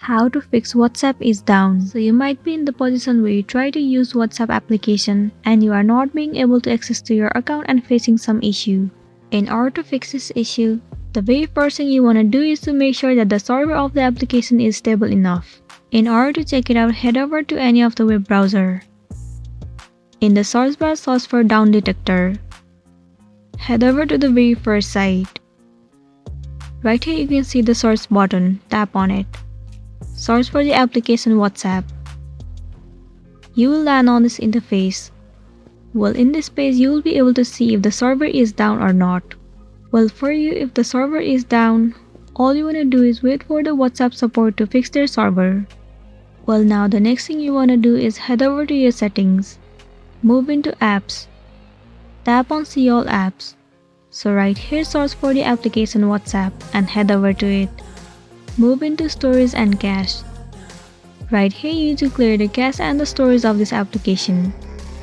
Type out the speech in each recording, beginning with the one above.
How to fix WhatsApp is down. So you might be in the position where you try to use WhatsApp application and you are not being able to access to your account and facing some issue. In order to fix this issue, the very first thing you want to do is to make sure that the server of the application is stable enough. In order to check it out, head over to any of the web browser. In the search bar, search for down detector. Head over to the very first site. Right here you can see the search button, tap on it. Search for the application WhatsApp. You will land on this interface. Well, in this page you will be able to see if the server is down or not. Well, for you, if the server is down, all you want to do is wait for the WhatsApp support to fix their server. Well, now the next thing you want to do is head over to your settings. Move into apps. Tap on see all apps. So right here search for the application WhatsApp and head over to it. Move into storage and cache. Right here you need to clear the cache and the storage of this application.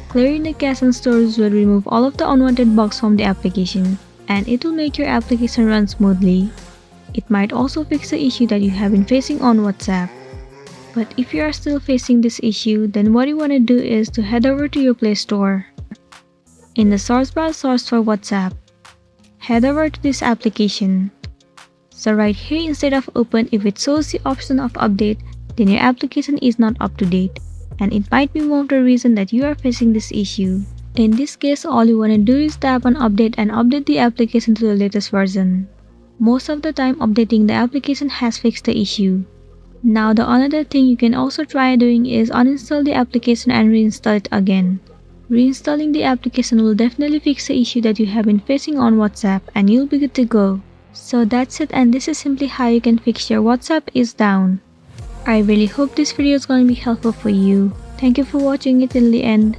Clearing the cache and storage will remove all of the unwanted bugs from the application, and it will make your application run smoothly. It might also fix the issue that you have been facing on WhatsApp. But if you are still facing this issue, then what you want to do is to head over to your Play Store. In the search bar, search for WhatsApp. Head over to this application. So right here, instead of open, if it shows the option of update, then your application is not up to date, and it might be one of the reasons that you are facing this issue. In this case, all you want to do is tap on update and update the application to the latest version. Most of the time, updating the application has fixed the issue. Now the another thing you can also try doing is uninstall the application and reinstall it again. Reinstalling the application will definitely fix the issue that you have been facing on WhatsApp, and you'll be good to go. So that's it, and this is simply how you can fix your WhatsApp is down. I really hope this video is going to be helpful for you. Thank you for watching it till the end.